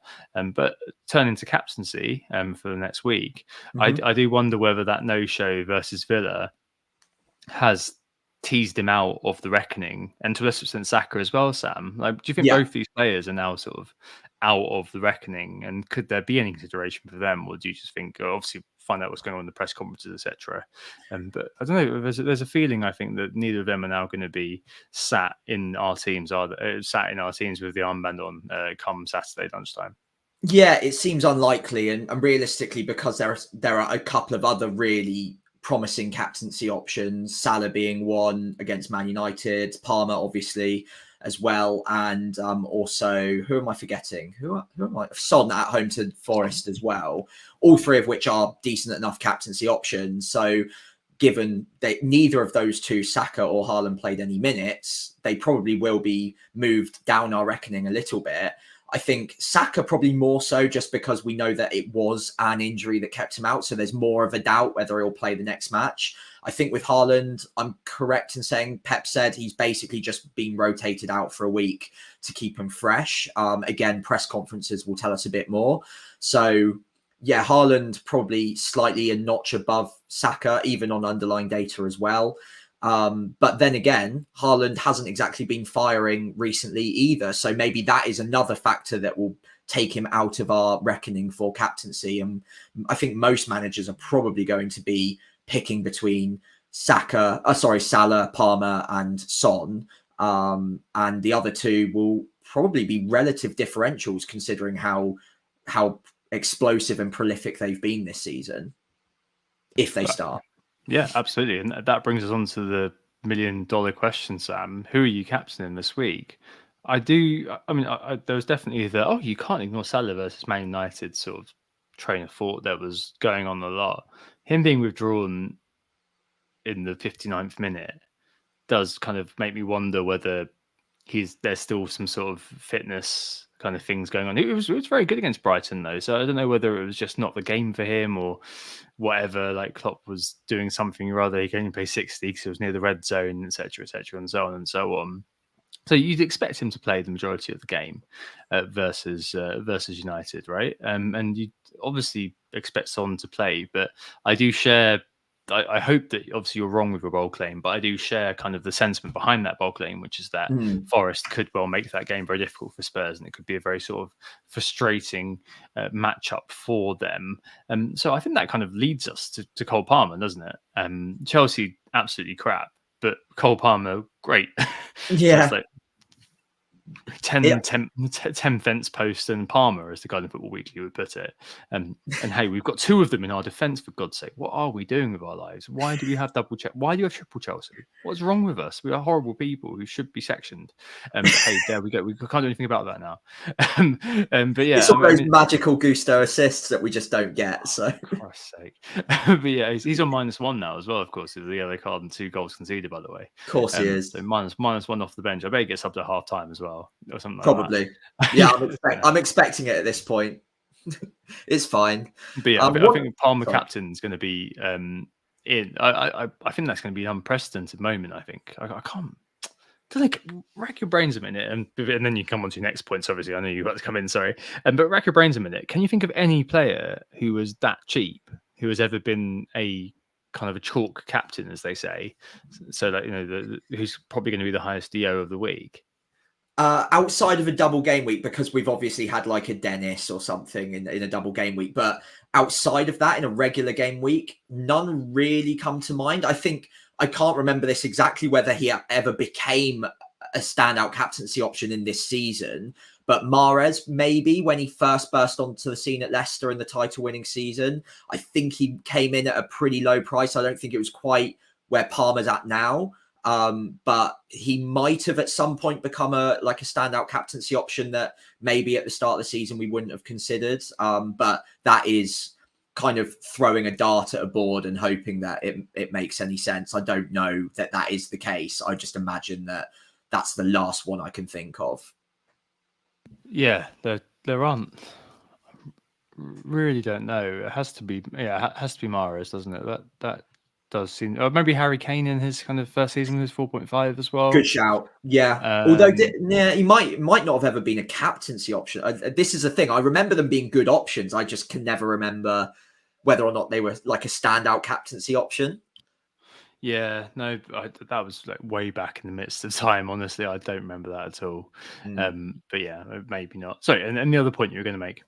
[SPEAKER 2] but turning to captaincy for the next week, I do wonder whether that no-show versus Villa has teased him out of the reckoning, and to a lesser extent Saka as well, Sam. Like, do you think both these players are now sort of out of the reckoning, and could there be any consideration for them, or do you just think obviously find out what's going on in the press conferences, etc.? But I don't know. There's a feeling I think that neither of them are now going to be sat in our teams, with the armband on come Saturday lunchtime.
[SPEAKER 3] Yeah, it seems unlikely, and realistically, because there are a couple of other really promising captaincy options, Salah being one against Man United, Palmer obviously as well, and also, who am I forgetting? Who am I? Son at home to Forest as well. All three of which are decent enough captaincy options. So given that neither of those two, Saka or Haaland, played any minutes, they probably will be moved down our reckoning a little bit. I think Saka probably more so, just because we know that it was an injury that kept him out. So there's more of a doubt whether he'll play the next match. I think with Haaland, I'm correct in saying Pep said he's basically just been rotated out for a week to keep him fresh. Again, press conferences will tell us a bit more. So yeah, Haaland probably slightly a notch above Saka, even on underlying data as well. But then again, Haaland hasn't exactly been firing recently either. So maybe that is another factor that will take him out of our reckoning for captaincy. And I think most managers are probably going to be picking between Salah, Palmer, and Son. And the other two will probably be relative differentials, considering how explosive and prolific they've been this season, if they start.
[SPEAKER 2] Yeah, absolutely. And that brings us on to the $1 million question, Sam. Who are you captaining this week? I mean, there was definitely you can't ignore Salah versus Man United sort of train of thought that was going on a lot. Him being withdrawn in the 59th minute does kind of make me wonder whether there's still some sort of fitness kind of things going on. It was very good against Brighton though, so I don't know whether it was just not the game for him or whatever. Like Klopp was doing something or other. He can only play 60 because it was near the red zone, etc., and so on and so on. So you'd expect him to play the majority of the game versus United, right? And you obviously expect Son to play, but I do share. I hope that obviously you're wrong with your bold claim, but I do share kind of the sentiment behind that bold claim, which is that Forest could well make that game very difficult for Spurs, and it could be a very sort of frustrating matchup for them. So I think that kind of leads us to Cole Palmer, doesn't it? Chelsea absolutely crap, but Cole Palmer great.
[SPEAKER 3] Yeah.
[SPEAKER 2] So it's like 10 fence posts and Palmer, as the Guardian Football Weekly would put it. And hey, we've got 2 of them in our defence, for God's sake. What are we doing with our lives? Why do we have double check? Why do you have triple Chelsea? What's wrong with us? We are horrible people who should be sectioned. But hey, there we go. We can't do anything about that now. But yeah,
[SPEAKER 3] it's all those magical Gusto assists that we just don't get. So,
[SPEAKER 2] for Christ's sake. But yeah, he's on -1 now as well, of course, with the yellow card and 2 goals conceded, by the way.
[SPEAKER 3] Of course he is.
[SPEAKER 2] So -1 off the bench. I bet he gets up to half time as well, or something like
[SPEAKER 3] Probably.
[SPEAKER 2] that.
[SPEAKER 3] Yeah, I'm expecting it at this point. It's fine.
[SPEAKER 2] But yeah, I think Palmer captain is going to be in. I think that's going to be an unprecedented moment. I think I can't. Like, rack your brains a minute, and then you come on to your next points. Obviously, I know you've got to come in. Sorry, but rack your brains a minute. Can you think of any player who was that cheap who has ever been a kind of a chalk captain, as they say? So that who's probably going to be the highest DO of the week.
[SPEAKER 3] Outside of a double game week, because we've obviously had like a Dennis or something in a double game week, but outside of that, in a regular game week, none really come to mind. I think I can't remember this exactly whether he ever became a standout captaincy option in this season, but Mahrez, maybe when he first burst onto the scene at Leicester in the title-winning season, I think he came in at a pretty low price. I don't think it was quite where Palmer's at now. But he might have at some point become a standout captaincy option that maybe at the start of the season we wouldn't have considered. But that is kind of throwing a dart at a board and hoping that it makes any sense. I don't know that is the case. I just imagine that that's the last one I can think of.
[SPEAKER 2] Yeah, there aren't. Really don't know. It has to be Mahrez, doesn't it? That does seem, or maybe Harry Kane in his kind of first season was 4.5 as well.
[SPEAKER 3] Good shout. Yeah. Although he might not have ever been a captaincy option. This is the thing. I remember them being good options. I just can never remember whether or not they were like a standout captaincy option.
[SPEAKER 2] Yeah, no, that was like way back in the midst of time. Honestly, I don't remember that at all. But yeah, maybe not. Sorry, and the other point you were going to make.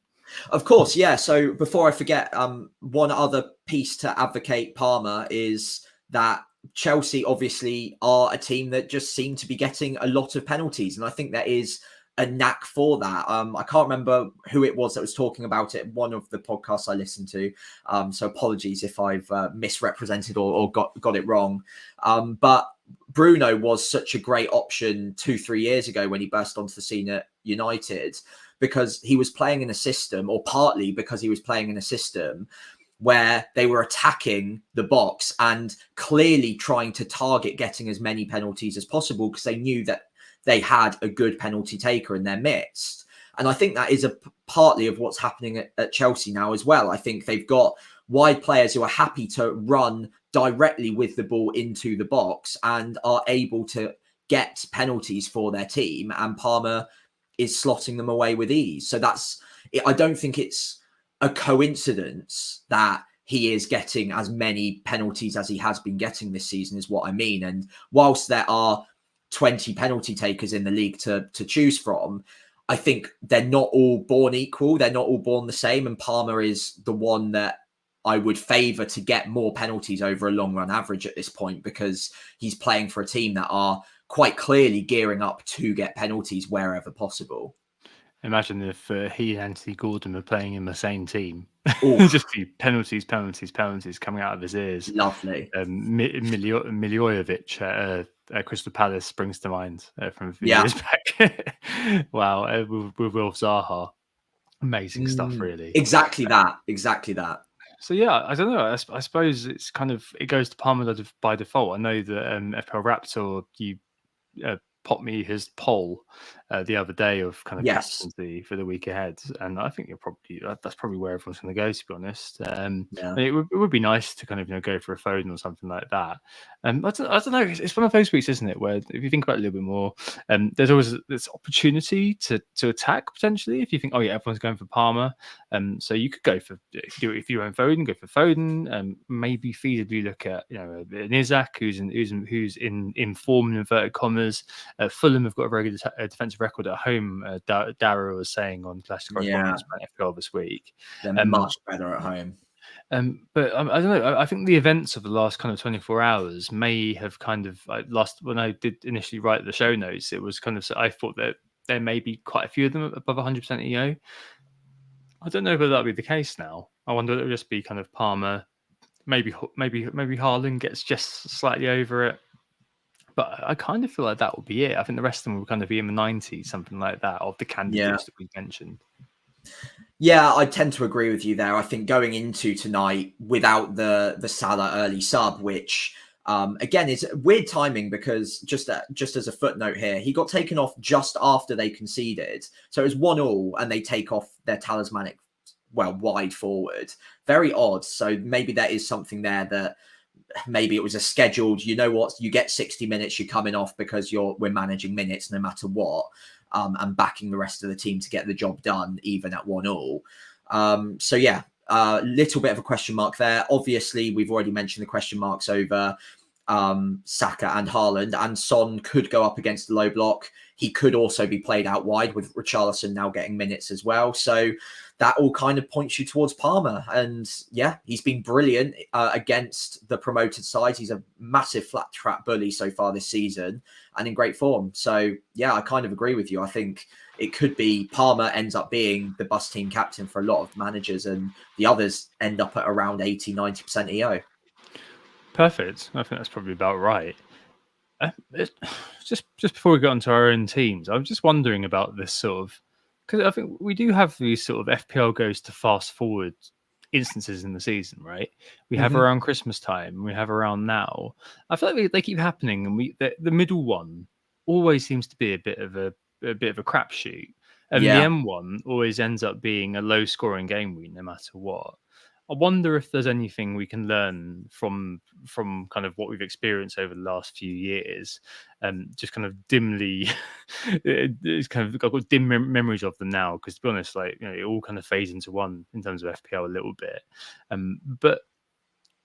[SPEAKER 3] Of course, yeah. So before I forget, one other piece to advocate Palmer is that Chelsea obviously are a team that just seem to be getting a lot of penalties. And I think there is a knack for that. I can't remember who it was that was talking about it in one of the podcasts I listened to. So apologies if I've misrepresented or got it wrong. But Bruno was such a great option 2-3 years ago when he burst onto the scene at United, because he was playing in a system, or partly because he was playing in a system where they were attacking the box and clearly trying to target getting as many penalties as possible because they knew that they had a good penalty taker in their midst. And I think that is partly of what's happening at Chelsea now as well. I think they've got wide players who are happy to run directly with the ball into the box and are able to get penalties for their team. And Palmer is slotting them away with ease. So I don't think it's a coincidence that he is getting as many penalties as he has been getting this season, is what I mean. And whilst there are 20 penalty takers in the league to choose from, I think they're not all born equal. They're not all born the same. And Palmer is the one that I would favour to get more penalties over a long run average at this point, because he's playing for a team that are quite clearly gearing up to get penalties wherever possible.
[SPEAKER 2] Imagine if he and Anthony Gordon were playing in the same team. Just be penalties coming out of his ears.
[SPEAKER 3] Lovely.
[SPEAKER 2] Milivojevic at Crystal Palace springs to mind from a few years back. Wow, with Will Zaha. Amazing stuff, really.
[SPEAKER 3] Exactly that.
[SPEAKER 2] So yeah, I don't know. I suppose it's kind of, it goes to Palmer by default. I know that FPL Raptor, you popped me his poll the other day of kind of
[SPEAKER 3] Yes.
[SPEAKER 2] captaincy for the week ahead, and I think that's probably where everyone's going to go, to be honest.
[SPEAKER 3] Yeah.
[SPEAKER 2] It would be nice to kind of go for a Foden or something like that. I don't know. It's one of those weeks, isn't it, where if you think about it a little bit more, there's always this opportunity to attack potentially. If you think, oh yeah, everyone's going for Palmer, so you could go for if you own Foden, go for Foden. Maybe feasibly look at an Isaac who's in form in inverted commas. Fulham have got a very good defensive record at home. Dara was saying on Clash Correspondence about FPL this week.
[SPEAKER 3] They're much better at home.
[SPEAKER 2] But I don't know. I think the events of the last kind of 24 hours may have kind of when I did initially write the show notes, it was kind of I thought that there may be quite a few of them above 100% EO. I don't know whether that'll be the case now. I wonder if it'll just be kind of Palmer, maybe Haaland gets just slightly over it. But I kind of feel like that will be it. I think the rest of them will kind of be in the 90s, something like that, of the candidates that we mentioned.
[SPEAKER 3] Yeah, I tend to agree with you there. I think going into tonight without the Salah early sub, which again is weird timing because just as a footnote here, he got taken off just after they conceded. So it was 1-1 and they take off their talismanic, wide forward. Very odd. So maybe there is something there that maybe it was a scheduled, you know what, you get 60 minutes, you're coming off because we're managing minutes no matter what, and backing the rest of the team to get the job done, even at 1-1. So yeah, a little bit of a question mark there. Obviously, we've already mentioned the question marks over Saka and Haaland, and Son could go up against the low block. He could also be played out wide with Richarlison now getting minutes as well. So that all kind of points you towards Palmer. And yeah, he's been brilliant against the promoted sides. He's a massive flat trap bully so far this season and in great form. So yeah, I kind of agree with you. I think it could be Palmer ends up being the bus team captain for a lot of managers and the others end up at around 80-90% EO.
[SPEAKER 2] Perfect. I think that's probably about right. Just before we get onto our own teams, I'm just wondering about this sort of, because I think we do have these sort of FPL goes to fast forward instances in the season, right? We have around Christmas time, we have around now. I feel like they keep happening, and the middle one always seems to be a bit of a crapshoot, and the M one always ends up being a low scoring game week, no matter what. I wonder if there's anything we can learn from kind of what we've experienced over the last few years, just kind of dimly, it's kind of I've got dim memories of them now because to be honest, it all kind of fades into one in terms of FPL a little bit, but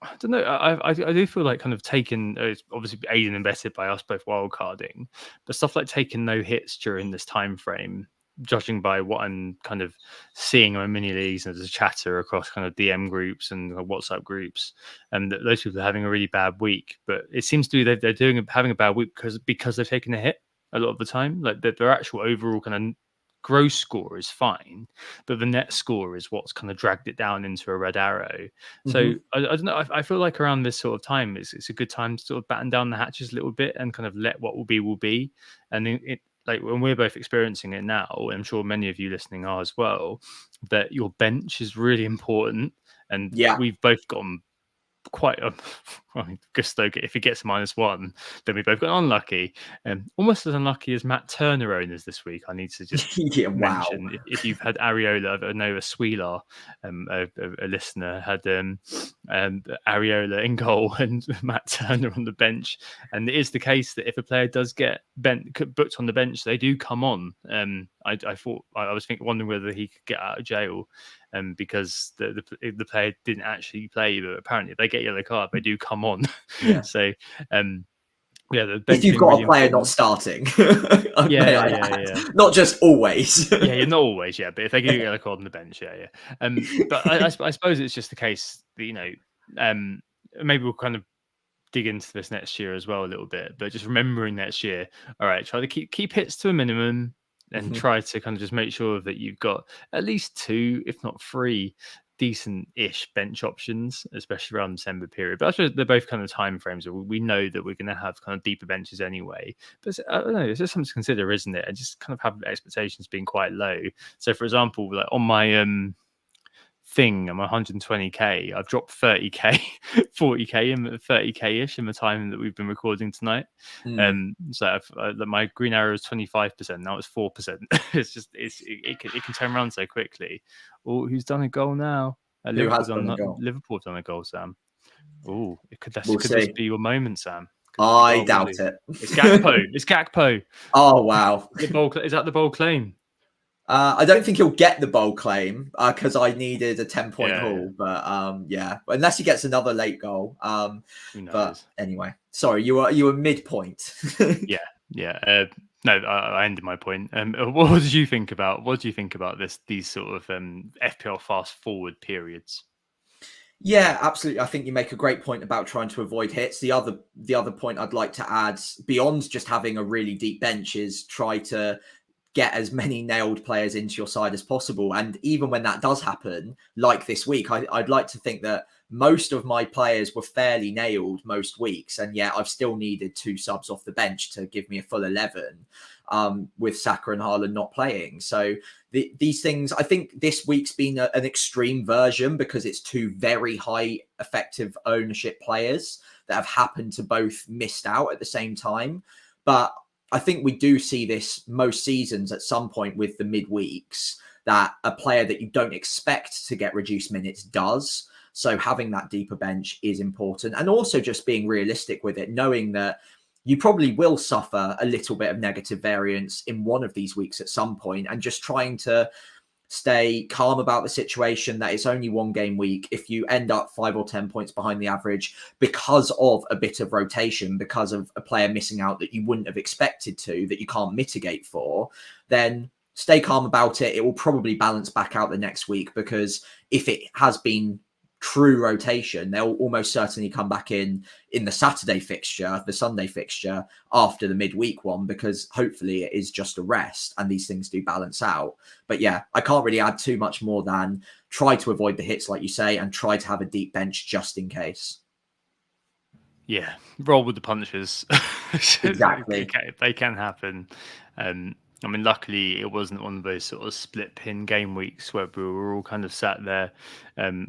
[SPEAKER 2] I don't know. I do feel like kind of taking it's obviously aided and abetted by us both wildcarding, but stuff like taking no hits during this time frame, judging by what I'm kind of seeing on mini leagues and there's a chatter across kind of DM groups and WhatsApp groups, and that those people are having a really bad week. But it seems to be they're having a bad week because they've taken a hit a lot of the time. Like their actual overall kind of gross score is fine, but the net score is what's kind of dragged it down into a red arrow. So I don't know. I feel like around this sort of time, it's a good time to sort of batten down the hatches a little bit and kind of let what will be. And it like when we're both experiencing it now, I'm sure many of you listening are as well, that your bench is really important. And we've both gotten quite Gusto, if he gets -1, then we both got unlucky. Almost as unlucky as Matt Turner owners this week. I need to just mention if you've had Areola, I know a Sweelar, a listener, had Areola in goal and Matt Turner on the bench. And it is the case that if a player does get booked on the bench, they do come on. I was wondering whether he could get out of jail. Because the player didn't actually play, but apparently if they get yellow card, they do come on.
[SPEAKER 3] Yeah.
[SPEAKER 2] So, the
[SPEAKER 3] if you've got really a player not starting, not just always.
[SPEAKER 2] Not always, but if they get yellow card on the bench, But I suppose it's just the case that maybe we'll kind of dig into this next year as well a little bit, but just remembering next year, all right, try to keep hits to a minimum. And try to kind of just make sure that you've got at least 2, if not 3, decent-ish bench options, especially around the December period. But I suppose they're both kind of time frames. We know that we're going to have kind of deeper benches anyway. But I don't know, it's just something to consider, isn't it? And just kind of have expectations being quite low. So, for example, like on my thing. I'm 120k. I've dropped 30k, 40k, and 30k ish in the time that we've been recording tonight. So my green arrow is 25%. Now it's 4%. It's just it can turn around so quickly. Oh, who's done a goal now?
[SPEAKER 3] Who has done a goal?
[SPEAKER 2] Liverpool have done a goal, Sam. Oh, could
[SPEAKER 3] We'll
[SPEAKER 2] this be your moment, Sam?
[SPEAKER 3] I doubt it.
[SPEAKER 2] It's Gakpo. It's Gakpo.
[SPEAKER 3] Oh wow!
[SPEAKER 2] Is that the bold claim?
[SPEAKER 3] I don't think he'll get the bold claim because I needed a 10-point haul.
[SPEAKER 2] Yeah.
[SPEAKER 3] But yeah, unless he gets another late goal.
[SPEAKER 2] Who knows?
[SPEAKER 3] But anyway, sorry, you were midpoint.
[SPEAKER 2] Yeah. No, I ended my point. What did you think about these sort of FPL fast forward periods?
[SPEAKER 3] Yeah, absolutely. I think you make a great point about trying to avoid hits. The other point I'd like to add, beyond just having a really deep bench, is try to get as many nailed players into your side as possible. And even when that does happen, like this week, I'd like to think that most of my players were fairly nailed most weeks. And yet I've still needed 2 subs off the bench to give me a full 11 with Saka and Haaland not playing. So these things, I think this week's been an extreme version because it's 2 very high effective ownership players that have happened to both missed out at the same time. But I think we do see this most seasons at some point with the midweeks, that a player that you don't expect to get reduced minutes does. So having that deeper bench is important. And also just being realistic with it, knowing that you probably will suffer a little bit of negative variance in one of these weeks at some point, and just trying to stay calm about the situation, that it's only 1 game week. If you end up 5 or 10 points behind the average because of a bit of rotation, because of a player missing out that you wouldn't have expected to, that you can't mitigate for, then stay calm about it. It will probably balance back out the next week, because if it has been true rotation, they'll almost certainly come back in the Saturday fixture, the Sunday fixture after the midweek one, because hopefully it is just a rest and these things do balance out. But yeah, I can't really add too much more than try to avoid the hits, like you say, and try to have a deep bench just in case.
[SPEAKER 2] Yeah, roll with the punches.
[SPEAKER 3] Exactly.
[SPEAKER 2] They can happen. I mean, luckily, it wasn't one of those sort of split pin game weeks where we were all kind of sat there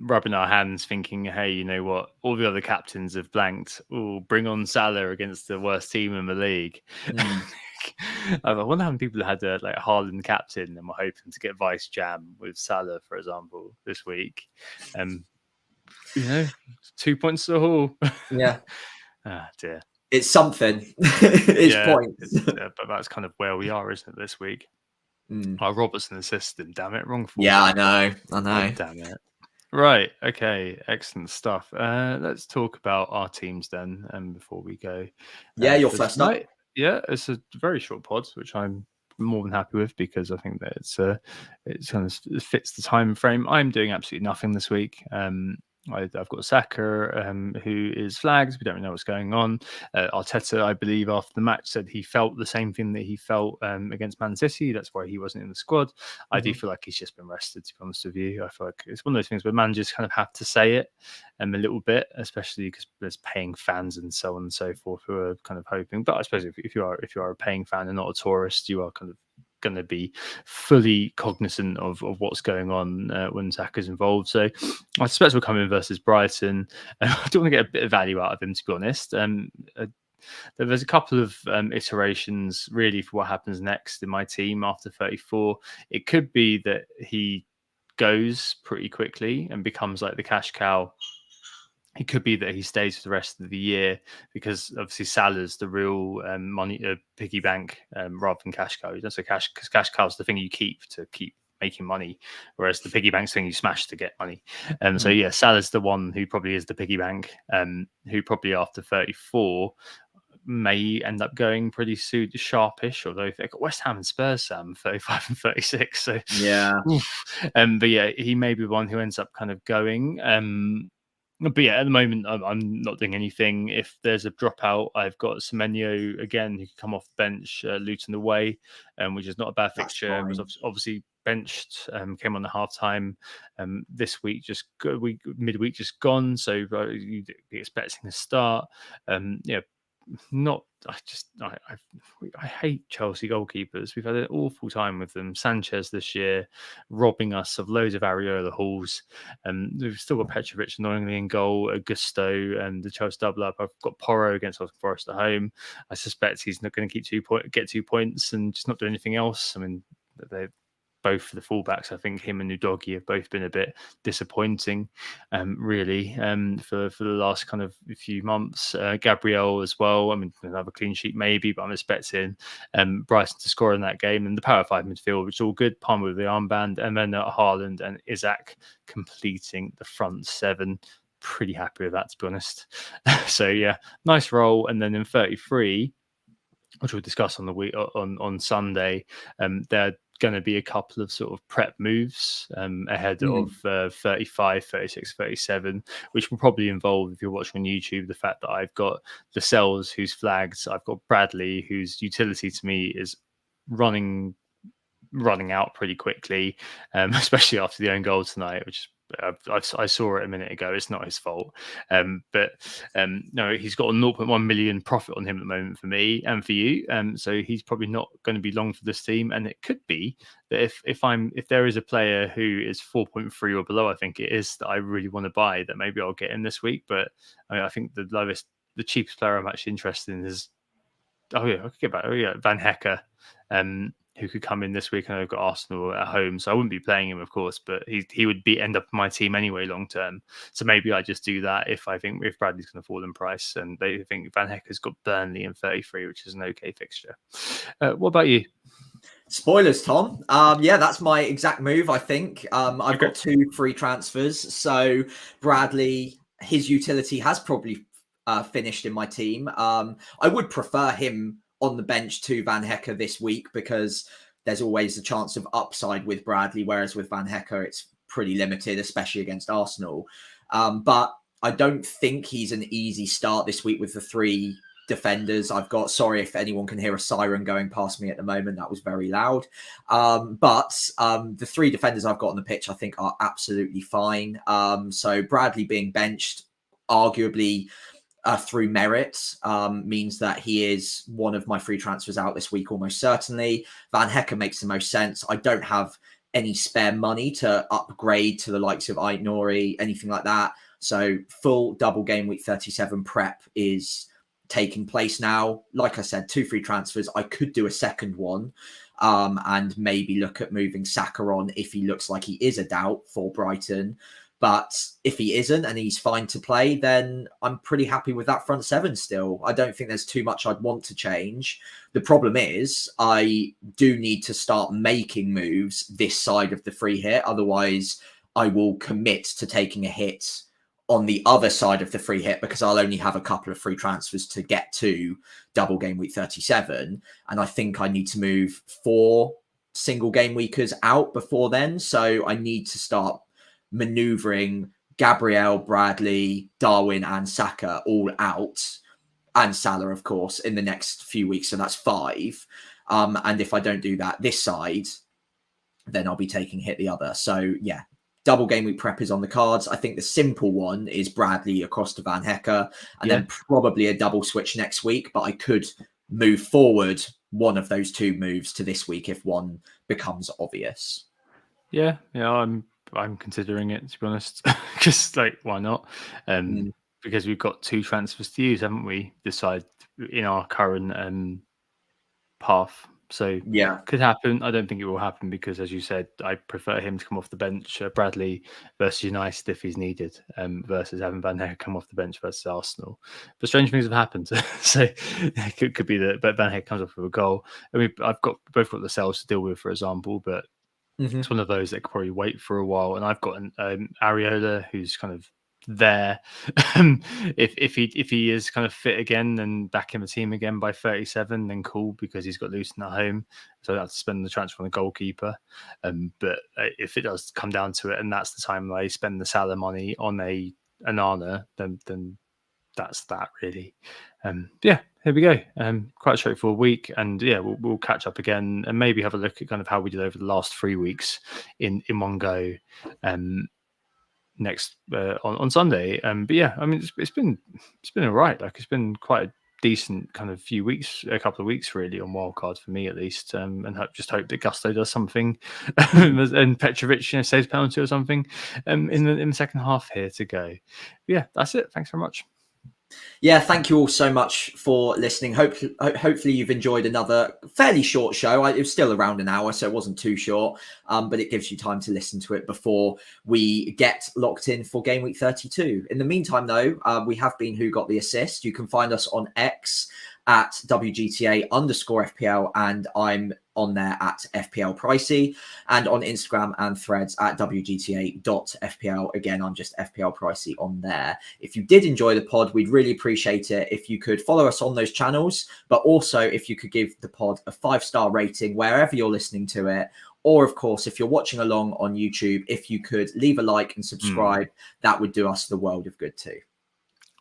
[SPEAKER 2] rubbing our hands thinking, hey, you know what? All the other captains have blanked. Oh, bring on Salah against the worst team in the league. I wonder how many people had a Haaland captain and were hoping to get vice jam with Salah, for example, this week. 2 points to the haul.
[SPEAKER 3] Yeah.
[SPEAKER 2] Ah, dear.
[SPEAKER 3] It's something. It's points.
[SPEAKER 2] But that's kind of where we are, isn't it, this week? Robertson assisted. Damn it, wrong.
[SPEAKER 3] Yeah, I know.
[SPEAKER 2] Damn it. Right. Okay. Excellent stuff. Let's talk about our teams then, before we go.
[SPEAKER 3] Yeah, you're first up.
[SPEAKER 2] Yeah, it's a very short pod, which I'm more than happy with, because I think that it's kind of fits the time frame. I'm doing absolutely nothing this week. I've got Saka, who is flagged. We don't really know what's going on. Arteta, I believe, after the match said he felt the same thing that he felt against Man City. That's why he wasn't in the squad. I do feel like he's just been rested, to be honest with you. I feel like it's one of those things where managers kind of have to say it a little bit, especially because there's paying fans and so on and so forth who are kind of hoping. But I suppose if you are a paying fan and not a tourist, you are kind of going to be fully cognizant of what's going on when Saka's involved. So I suspect we'll come in versus Brighton. I do want to get a bit of value out of him, to be honest. There's a couple of iterations really for what happens next in my team after 34. It could be that he goes pretty quickly and becomes like the cash cow. It could be that he stays for the rest of the year, because obviously Salah's the real money piggy bank rather than cash cow. So cash cow's the thing you keep to keep making money, whereas the piggy bank's the thing you smash to get money. So yeah, Salah's the one who probably is the piggy bank, who probably after 34 may end up going pretty sharpish, although they've got West Ham and Spurs, Sam, 35 and 36. So
[SPEAKER 3] yeah.
[SPEAKER 2] But yeah, he may be one who ends up kind of going. But yeah, at the moment, I'm not doing anything. If there's a dropout, I've got Semenyo again, who can come off the bench, Luton away, which is not a bad fixture. Was obviously benched, came on the half time. This week, midweek just gone, so you'd be expecting a start. Yeah, not. I hate Chelsea goalkeepers. We've had an awful time with them. Sanchez this year, robbing us of loads of Areola hauls. We've still got Petrovic annoyingly in goal, Augusto, and the Chelsea double up. I've got Porro against Forest at home. I suspect he's not going to get 2 points and just not do anything else. I mean, they both for the fullbacks. I think him and Udogie have both been a bit disappointing, really, for the last kind of few months. Gabriel as well. I mean, another clean sheet maybe, but I'm expecting Bryson to score in that game. And the power 5 midfield, which is all good. Palmer with the armband, and then Haaland and Isaac completing the front 7. Pretty happy with that, to be honest. So yeah, nice roll. And then in 33, which we'll discuss on the week on Sunday, they're going to be a couple of sort of prep moves ahead of 35, 36, 37, which will probably involve, if you're watching on YouTube, the fact that I've got Lascelles, who's flagged. I've got Bradley, whose utility to me is running out pretty quickly, especially after the own goal tonight, which I saw it a minute ago. It's not his fault. But no, he's got a 0.1 million profit on him at the moment for me and for you. So he's probably not going to be long for this team. And it could be that if there is a player who is 4.3 or below, I think it is, that I really want to buy, that maybe I'll get in this week. But I think the cheapest player I'm actually interested in is Van Hecker. Who could come in this week. And I've got Arsenal at home, so I wouldn't be playing him, of course, but he would end up in my team anyway long term. So maybe I just do that if Bradley's going to fall in price, and they think Van Hecker's got Burnley in 33, which is an okay fixture. What about you?
[SPEAKER 3] Spoilers, Tom. Yeah, that's my exact move, I think. I've got 2 free transfers. So Bradley, his utility has probably finished in my team. I would prefer him on the bench to Van Hecker this week, because there's always a chance of upside with Bradley, whereas with Van Hecker, it's pretty limited, especially against Arsenal. But I don't think he's an easy start this week with the 3 defenders I've got. Sorry if anyone can hear a siren going past me at the moment. That was very loud. But the 3 defenders I've got on the pitch, I think, are absolutely fine. So Bradley being benched, arguably through merit, means that he is one of my free transfers out this week, almost certainly. Van Hecker makes the most sense. I don't have any spare money to upgrade to the likes of Aït-Nouri, anything like that. So full double game week 37 prep is taking place now. Like I said, 2 free transfers. I could do a second one and maybe look at moving Saka on if he looks like he is a doubt for Brighton. But if he isn't and he's fine to play, then I'm pretty happy with that front 7 still. I don't think there's too much I'd want to change. The problem is I do need to start making moves this side of the free hit. Otherwise, I will commit to taking a hit on the other side of the free hit, because I'll only have a couple of free transfers to get to double game week 37. And I think I need to move 4 single game weekers out before then. So I need to start maneuvering Gabriel, Bradley, Darwin and Saka all out, and Salah, of course, in the next few weeks. So that's 5. And if I don't do that this side, then I'll be taking hit the other. So yeah, double game week prep is on the cards. I think the simple one is Bradley across to Van Hecker, and then probably a double switch next week. But I could move forward one of those 2 moves to this week if one becomes obvious.
[SPEAKER 2] Yeah, I'm considering it, to be honest. Just like, why not? Because we've got 2 transfers to use, haven't we? Decided in our current path. So
[SPEAKER 3] yeah,
[SPEAKER 2] could happen. I don't think it will happen because, as you said, I prefer him to come off the bench, Bradley versus United if he's needed, versus having Van Hecker come off the bench versus Arsenal. But strange things have happened. So it could be that Van Hecker comes off with a goal. I mean, I've both got the sales to deal with, for example, but it's one of those that could probably wait for a while. And I've got an Areola who's kind of there. If he is kind of fit again and back in the team again by 37, then cool, because he's got Luton at home, so I have to spend the transfer on the goalkeeper. But if it does come down to it, and that's the time that I spend the Salah money on a Anana, then that's that really. Yeah, here we go. Quite a straightforward week, and yeah, we'll catch up again and maybe have a look at kind of how we did over the last 3 weeks in one go. Next on Sunday. But yeah, I mean, it's been all right. Like, it's been quite decent kind of a couple of weeks really on wildcard for me at least, and hope that Gusto does something and Petrovic saves penalty or something in the second half here to go. But yeah, that's it. Thanks very much.
[SPEAKER 3] Yeah, thank you all so much for listening. Hopefully you've enjoyed another fairly short show. It was still around an hour, so it wasn't too short, but it gives you time to listen to it before we get locked in for Game Week 32. In the meantime, though, we have been Who Got the Assist. You can find us on X at WGTA_FPL, and I'm on there at FPL Pricey, and on Instagram and Threads at WGTA.FPL. Again, I'm just FPL Pricey on there. If you did enjoy the pod, we'd really appreciate it if you could follow us on those channels, but also if you could give the pod a 5-star rating wherever you're listening to it. Or, of course, if you're watching along on YouTube, if you could leave a like and subscribe, that would do us the world of good too.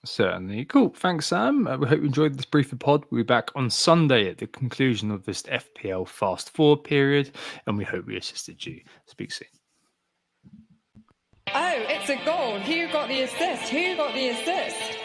[SPEAKER 2] Certainly. Cool. Thanks, Sam. We hope you enjoyed this briefer pod. We'll be back on Sunday at the conclusion of this FPL Fast Forward period, and we hope we assisted you. Speak soon.
[SPEAKER 1] Oh, it's a goal. Who got the assist? Who got the assist?